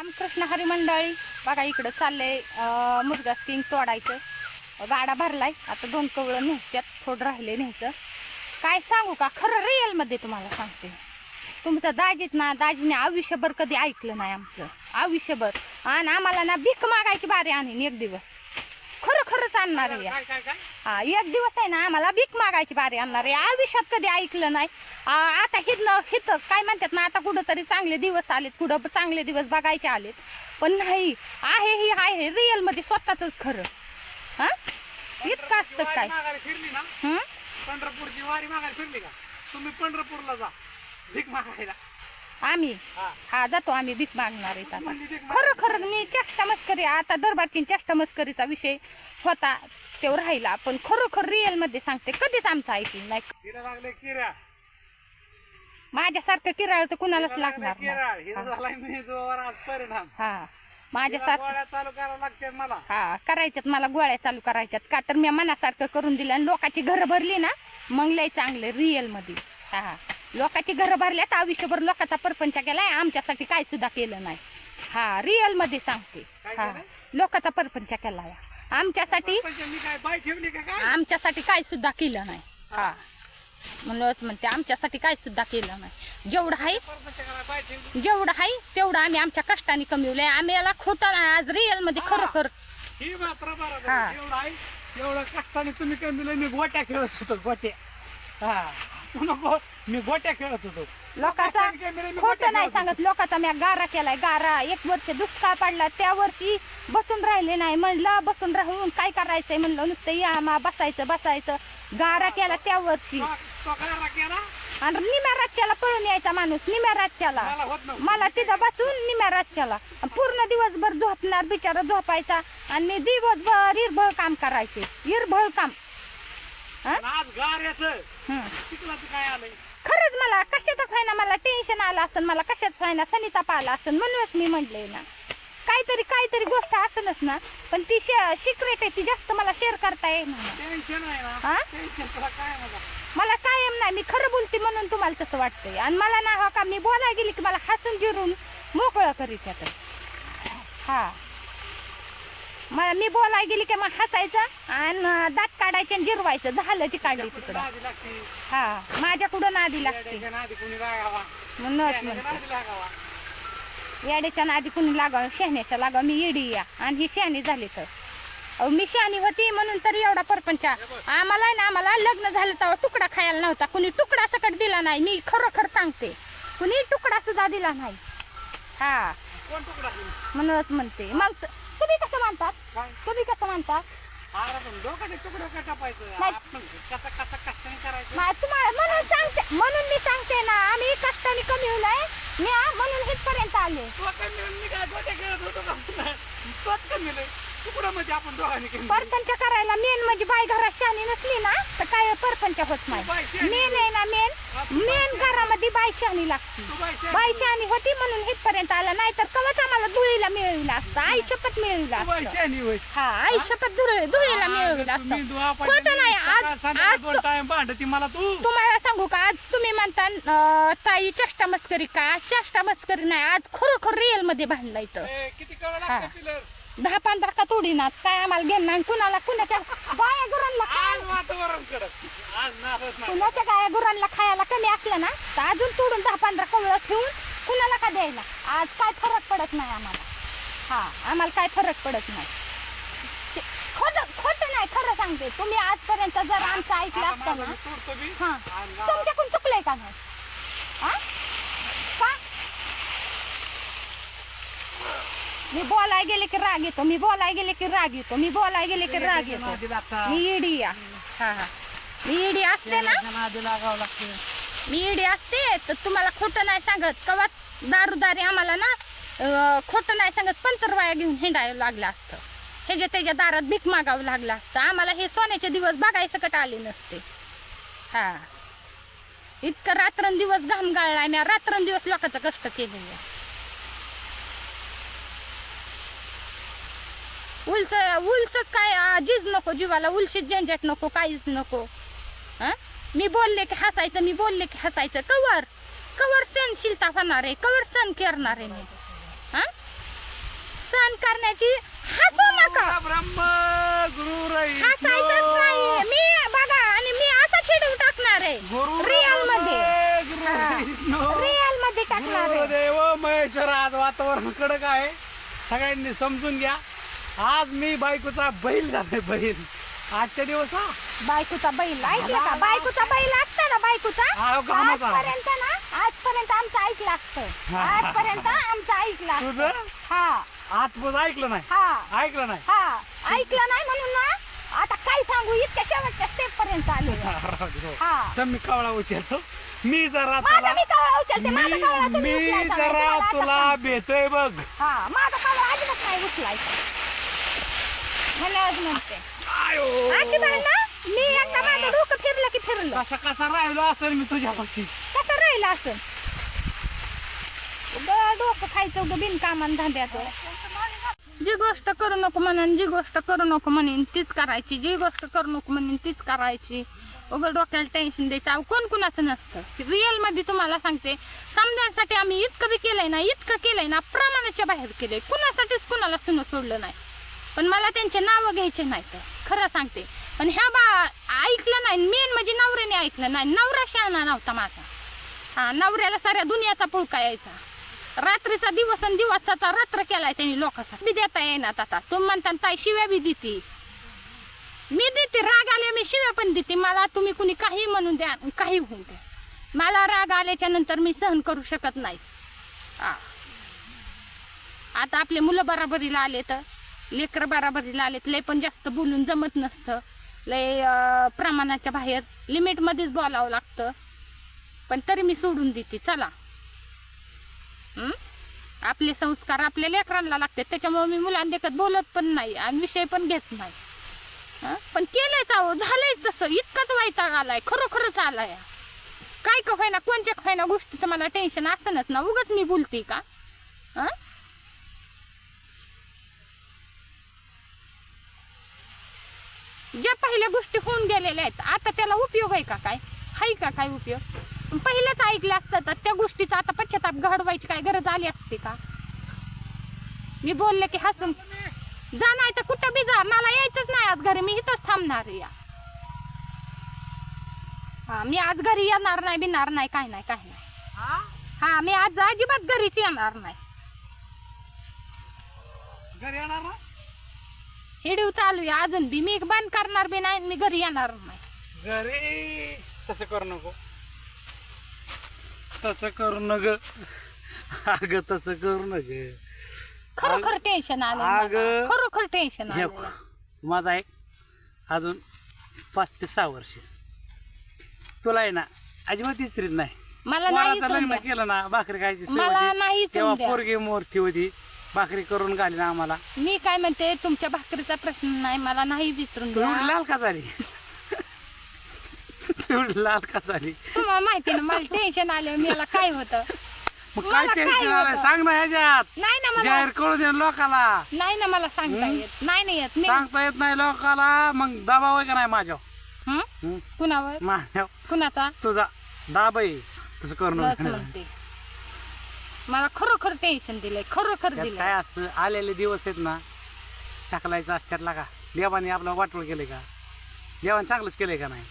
रामकृष्ण हरी मंडळी बघा इकडं चाललंय मुर्गा किंग तोडायचं. गाडा भरलाय आता 2 कवळं न्यायच्यात, थोडं राहिले न्यायचं. काय सांगू का खरं रिअल मध्ये तुम्हाला सांगते. तुमचं दाजीत ना दाजीने आयुष्यभर कधी ऐकलं नाही आमचं आयुष्यभर. आणि आम्हाला ना भीक मागायची बारी आणीन एक दिवस. खरं खरंच आणणार आहे. हा एक दिवस आहे ना आम्हाला भीक मागायची बारी आणणार आहे. आयुष्यात कधी ऐकलं नाही. आता हिथं काय म्हणतात ना, आता कुठंतरी चांगले दिवस आलेत, कुठं चांगले दिवस बघायचे आलेत. पण नाही आहे ही आहे रिअल मध्ये स्वतःच खरं. हा इतकं असतं काय. पंढरपूरची वारी मागायला फिरली का तुम्ही? पंढरपूरला जा भीक मागायला. आम्ही हा जातो, आम्ही भीक मागणार आहेत आता. खरं खरं मी चेष्टा मस्करी, आता दरबारची चेष्टा मस्करीचा विषय होता तो राहिला. पण खरोखर रिअल मध्ये सांगते कधीच आमचं ऐकलं नाही. माझ्यासारखं किराय तर कुणालाच लागणार नाही. हा माझ्यासारखं चालू करावं लागते मला. हा करायच्यात मला गोळ्या चालू करायच्यात का तर मी मनासारखं करून दिलं आणि लोकांची घरं भरली ना मग लय चांगलं रिअल मध्ये. हा लोकांची घरं भरल्यात, आयुष्यभर लोकांचा परपंच केलाय, आमच्यासाठी काय सुद्धा केलं नाही. हा रिअल मध्ये सांगते. हा लोकांचा परपंच केलाय आमच्यासाठी, आमच्यासाठी काय सुद्धा केलं नाही. हा म्हणूनच म्हणते आमच्यासाठी काय सुद्धा केलं नाही. जेवढं आहे तेवढं आम्ही आमच्या कष्टाने कमवलंय. आम्ही याला खोटं नाही, आज रिअल मध्ये खरोखर ही मात्र बरोबर आहे. एवढं कष्टाने तुम्ही कमवलंय. मी गोट्या खेळत होतो, गोट्या. हा मी गोट्या खेळत होतो. लोकांचा खोटं नाही सांगत. लोकांचा मी गारा केलाय, गारा. 1 वर्ष दुष्काळ पडला त्या वर्षी बसून राहिले नाही. म्हणलं बसून राहून काय करायचंय, म्हणलं नुसतं या बसायचं गारा केला त्या वर्षी. आणि निम्या राज्याला पळून यायचा माणूस, निम्या राज्याला मला तिथं बसून निम्या राज्याला पूर्ण दिवसभर झोपणार बिचारा, झोपायचा. आणि मी दिवसभर इरभळ काम करायचे, इरभळ काम. खरंच मला कशाचा फायना, मला टेन्शन आलं असेल, मला कशाच फायना सनिताप आला असेल. म्हणूनच मी म्हटले ना काहीतरी गोष्ट असेलच ना. पण ती सिक्रेट आहे, ती जास्त मला शेअर करता येईना. मला कायम नाही, मी खरं बोलते म्हणून तुम्हाला तसं वाटतंय. आणि मला ना हो का मी बोलायला गेली की मला हसून जिरून मोकळं करीत येतं. हा मला मी बोलायला गेली की मग हसायचं आणि दात काढायचे आणि जिरवायचं, झालं जी काढली तिकडं. हा माझ्याकडून नादी लागते म्हणूनच म्हणते येड्याच्या नादी कुणी लागावं, शहाण्याच्या लागावं. मी येडी या आणि ही शहाणी झाली तर मी शहाणी होती म्हणून तरी एवढा परपंच. आम्हाला लग्न झालं तेव्हा तुकडा खायला नव्हता, कुणी तुकडा सकट दिला नाही. मी खरोखर सांगते कुणी तुकडा सुद्धा दिला नाही. हा म्हणूनच म्हणते. मग तुम्ही कसं म्हणतात, तुम्ही कसं म्हणतात? म्हणून मी सांगते ना आम्ही कष्टाने कमवलंय म्हणून इथपर्यंत आले. परपंच करायला मेन म्हणजे बाई घरात शहाणी नसली ना तर काय परपंच होत नाही. मेन आहे ना, मेन घरामध्ये बाई शहाणी लागते. बाई शहाणी होती म्हणून इथपर्यंत आला, नाही तर कवच आम्हाला धुळीला मिळविला असतं, आई शपथ मिळविला असतं. हा आई शपथ धुळीला मिळविला असतं. खोटं नाही. आज तुम्हाला सांगू का, आज तुम्ही म्हणता ताई चेष्टा मस्करी का, चेष्टा मस्करी नाही, आज खरोखर रिअल मध्ये भांडला इथं. 10-15 का तोडीनात काय आम्हाला घेणार. कुणाच्या गाया गुरांना खायला कमी असलं ना तर अजून तोडून 10-15 कवळं ठेवून कुणाला का द्यायला. आज काय फरक पडत नाही आम्हाला. हा आम्हाला काय फरक पडत नाही. खोटं नाही, खरं सांगते. तुम्ही आजपर्यंत जर आमचं ऐकलं असतं ना, हा तुमच्याकडून चुकलंय का नाही? मी बोलाय गेले की राग येतो, मी बोलाय गेले की राग येतो, मी बोलाय गेले की राग येतो. मी इडी या. हा मी इडी असते ना, मी इडी असते तर तुम्हाला खोटं नाही सांगत. कवा दारूदारी आम्हाला ना खोटं नाही सांगत. पंतरवाया घेऊन हिंडायला लागलं असतं, त्याच्या दारात भीक मागावं लागलं असतं. आम्हाला हे सोन्याचे दिवस बघायचं सकट आले नसते. हा इतकं रात्रंदिवस घाम गाळलाय मी, रात्रंदिवस लोकांचं कष्ट केलेलं. उलसच काय झीज नको जीवाला, उलशीत झंझट नको, काहीच नको. मी बोलले की हसायचं, मी बोलले की हसायचं. कवर सहनशीलता होणार आहे, कवर सहन करणार आहे मी. करण्याची. हसू नका, ब्रह्म गुरु हसायचंच नाही. मी बघा आणि मी असं चिडून टाकणार आहे रिअल मध्ये, रिअल मध्ये टाकणार आहे. देव महेश्वर. आज वातावरण कडक आहे, सगळ्यांनी समजून घ्या. आज मी बायकोचा बैल झालाय, बैल. आजच्या दिवस बायकोचा बैल ऐकलं का? बायकोचा बैल असता ना, बायकोचा आजपर्यंत ना, आजपर्यंत आमचं ऐकलं असतं. आजपर्यंत आमचं ऐकलं असतं. तुझं हा आजपर्यंत ऐकलं नाही, हा ऐकलं नाही. हा ऐकलं नाही म्हणून ना आता काय सांगू, इतक्या शेवटच्या स्टेप पर्यंत आले. हा तर मी कावळा उचलतो. मी जरा माझा तुला मी कावळा उचलते, माझा कावळा तुम्ही मी उचलायचा नाही. जरा तुम्हाला आता तुला सांग. भेटतोय बघ. हा माझा कावळा अजिबात नाही उचलायचा. धन्यवाद म्हणते. आयो अशी बाई ना, मी एकदा माझं डोकं फिरलं की फिरलं. कसा कसा राहिलो असेल मी तुझ्यापाशी. कसं राहिलं असं डोकं खायचं उगं बिनकामान धांद्याचं. जी गोष्ट करू नको म्हणून, जी गोष्ट करू नको म्हणून तीच करायची, जी गोष्ट करू नको म्हणून तीच करायची. उगं डोक्याला टेन्शन द्यायचं. अहो कोण कुणाचं नसतं. रिअल मध्ये तुम्हाला सांगते, समजायसाठी आम्ही इतकं बी केलंय ना, इतकं केलंय ना, प्रमाणाच्या बाहेर केलंय. कुणासाठीच कुणाला सुनं सोडलं नाही. पण मला त्यांचे नावं घ्यायचे नाही, तर खरं सांगते. पण ह्या ऐकलं नाही. मेन म्हणजे नवऱ्याने ऐकलं नाही. नवरा शहाणा नव्हता माझा. हा नवऱ्याला साऱ्या दुनियाचा पुळका यायचा. रात्रीचा दिवस आणि दिवसाचा रात्र केलाय त्यांनी लोकांचा. बी देता येणार. आता तुम्ही म्हणता ताई शिव्या बी देते, मी देते. राग आले मी शिव्या पण देते. मला तुम्ही कुणी काही म्हणून द्या, काही होऊन द्या, मला राग आल्याच्या नंतर मी सहन करू शकत नाही. आता आपले मुलं बराबरीला आले, तर लेकर बराबरीला आलेत. लय पण जास्त बोलून जमत नसतं. लय प्रमाणाच्या बाहेर लिमिटमध्येच बोलावं लागतं. पण तरी मी सोडून देते. चला, आपले संस्कार आपल्या लेकरांना लागतात. त्याच्यामुळे मी मुलांदेखत बोलत पण नाही आणि विषय पण घेत नाही. पण केलंच अहो, झालंच तसं. इतकंच वैताग आलाय, खरोखरच आलाय. काय का होईना, कोणत्या होईना गोष्टीचं मला टेन्शन असनच ना. उगाच मी बोलते का? ज्या पहिल्या गोष्टी होऊन गेलेल्या आहेत, आता त्याला उपयोग आहे का? काय हाय का काय उपयोग? पहिलेच ऐकलं असतं तर त्या गोष्टीचा आता पश्चाताप घडवायची काय गरज आली असते का? मी बोलले की हसून जा, नाही तर कुठं बी जा, मला यायचंच नाही आज घरी. मी इथंच थांबणार आहे. हा मी आज घरी येणार नाही, बिणार नाही, काय नाही, काय नाही. हा मी आज अजिबात घरीच येणार नाही. घरी येणार ना? हिडीव चालू आहे अजून बी. मी बंद करणार बी नाही, मी घरी येणार नाही. घरी तसं करू नको, तसं करू नग. अगं तसं करू नग. खरोखर टेन्शन आलं मला. खरोखर टेन्शन आलं. माझा एक अजून 5 ते 6 वर्ष तुला आहे ना अजिबात इस्त्रीत नाही. मला नाही पोराचं लग्न केलं ना, भाकरी खायची सोय मला होती. नाही तेव्हा इचून द्या. पोरगी मोठी होती, भाकरी करून घाली ना आम्हाला. मी काय म्हणते, तुमच्या भाकरीचा प्रश्न नाही, मला नाही विचारून तू एवढी द्या. लाल का झाली? तू एवढी लाल का झाली? तुम्हाला माहिती ना मला टेन्शन आलं, मला काय होतं. मग काय मला काय टेन्शन आलं होतं? सांग ना. ह्याच्यात नाही ना मला, जाहीर कळू दे ना लोकाला. नाही ना मला सांगता येत. नाही ना येत. मी सांगता येत नाही लोकाला, मग दबाव आहे का नाही माझ्यावर? कुणावर? माझ्यावर कुणाचा? तुझा दाब आहे. तसं करू बस नको. म्हणते. मला खरोखर टेन्शन दिलंय, खरोखर त्यात दिलंय. काय असतं, आलेले दिवस आहेत ना, टाकलायचं असतात का? देवाने आपलं वाटोळ केलंय का? देवाने चांगलंच केलंय का नाही?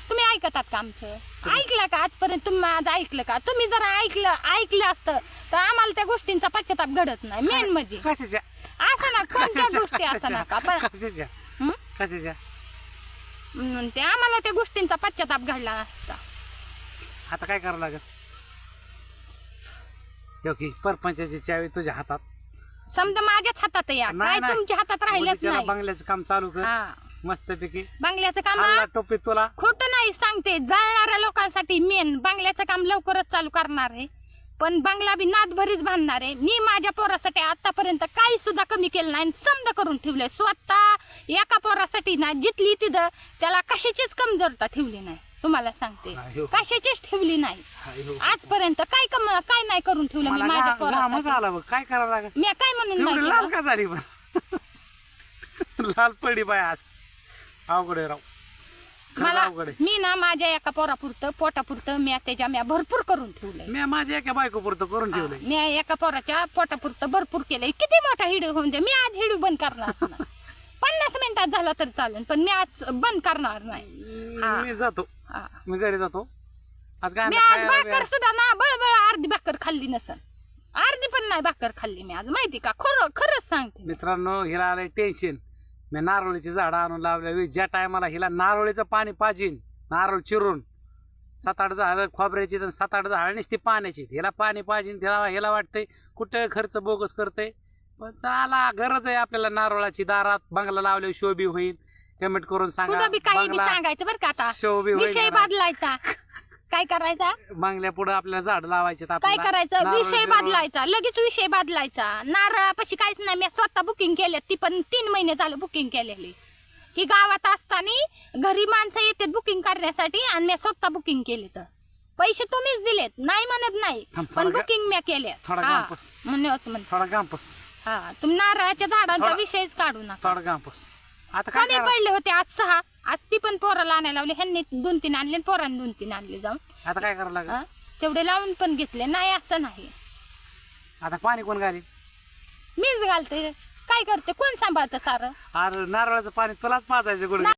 तुम्ही ऐकतात का आमचं? ऐकलं का आजपर्यंत? तुम्ही माझं ऐकलं का? तुम्ही जरा ऐकलं असतं तर आम्हाला त्या गोष्टींचा पश्चाताप घडत नाही. मेन म्हणजे कशाच्या असं ना, कोणत्या गोष्टी असं नका पण कशाच्या हं? कशाच्या ते आम्हाला त्या गोष्टींचा पश्चाताप घडला नसता. आता काय करावं लागत? की परपंचाची चावी तुझ्या हातात. समजा माझ्याच हातात या, काय नाही. तुमच्या हातात राहिलंच त्याला नाही. बंगल्याचं काम चालू कर हा मस्तपैकी. बंगल्याचं काम खाल्ला टोपीत तुला. खोटं नाही सांगते, जळणाऱ्या लोकांसाठी मेन बंगल्याचं काम लवकरच चालू करणार आहे. पण बंगला बी नादभरीच बांधणार आहे. मी माझ्या पोरासाठी आतापर्यंत काही सुद्धा कमी केलं नाही, समजा करून ठेवलंय. स्वतः एका पोरासाठी ना जिथली तिथं त्याला कशाचीच कमजोरता ठेवली नाही. तुम्हाला सांगते अयो. कशाचीच ठेवली नाही अयो. आजपर्यंत. काय नाही करून ठेवलं मी मला माझ्या घामच पोरासाठी. आला बघ. काय करावं लागत? मी काय म्हणून नाही एवढी केलं? लाल का झाली पण? लाल पडी बाय आज अवघड आहे राव. मला अवघड आहे. मी ना माझ्या एका पोरापुरतं पोटापुरतं मी भरपूर करून ठेवलंय. मी माझ्या एका बायको पुरतं करून ठेवलंय. मी एका पोराच्या पोटापुरतं भरपूर केलंय. किती मोठा हिडू होऊन दे, मी आज हिडू बंद करणार नाही. 50 मिनिटात झाला तर चालेल, पण मी आज बंद करणार नाही. हा. मी जातो, हा. मी घरी जातो. आज काय मी आणलं आज खायला भाकर सुद्धा ना बळबळ अर्धी भाकर खाल्ली नसल. अर्धी पण नाही भाकर खाल्ली मी आज, माहिती का? खरंच सांगते. मित्रांनो, हिला आलंय टेन्शन. मी नारळीची झाडं आणून लावल्या. ज्या टायमाला हिला नारळीचं पाणी पाजीन, नारळ चिरून 7-8 झाडं खोबऱ्याची, 7-8 झाडं नुसती पाण्याची, हिला पाणी पाजीन. हिला वाटतंय कुठं खर्च बोगस करते, पण चला गरज आहे आपल्याला नारळाची. दारात बंगला लावले शोभी होईल. कमेंट करून सांगा. कुठं बी काही बी बंगला सांगायचं बरं का आता. शोभी होईल. विषय बदलायचा. काय करायचा? बंगल्या पुढे आपल्याला झाड लावायचे. काय करायचं? विषय बदलायचा, लगेच विषय बदलायचा. नारळापाशी काहीच नाही. मी स्वतः बुकिंग केले, ती पण 3 महिने झालं बुकिंग केलेली. की गावात असताना घरी माणसं येतात बुकिंग करण्यासाठी, आणि मी स्वतः बुकिंग केली. तर पैसे तुम्हीच दिलेत, नाही म्हणत नाही, पण बुकिंग मी केले. थोडा गांपस. हा, तुम्ही नारळाच्या झाडांचा विषयच काढू नका. थोडा गांपस. आता काय कमी पडले होते आज 6. आज ती पण पोराला आणायला लावली. ह्यांनी 2-3 आणले, पोरांनी 2-3 आणले जाऊन. आता काय करावं लागेल? तेवढे लावून पण घेतले. नाही असं नाही, आता पाणी कोण घालील? मीच घालते. काय करते? कोण सांभाळतं सारं? अरे नारळाचं पाणी तुलाच पाजायचं गुडघे.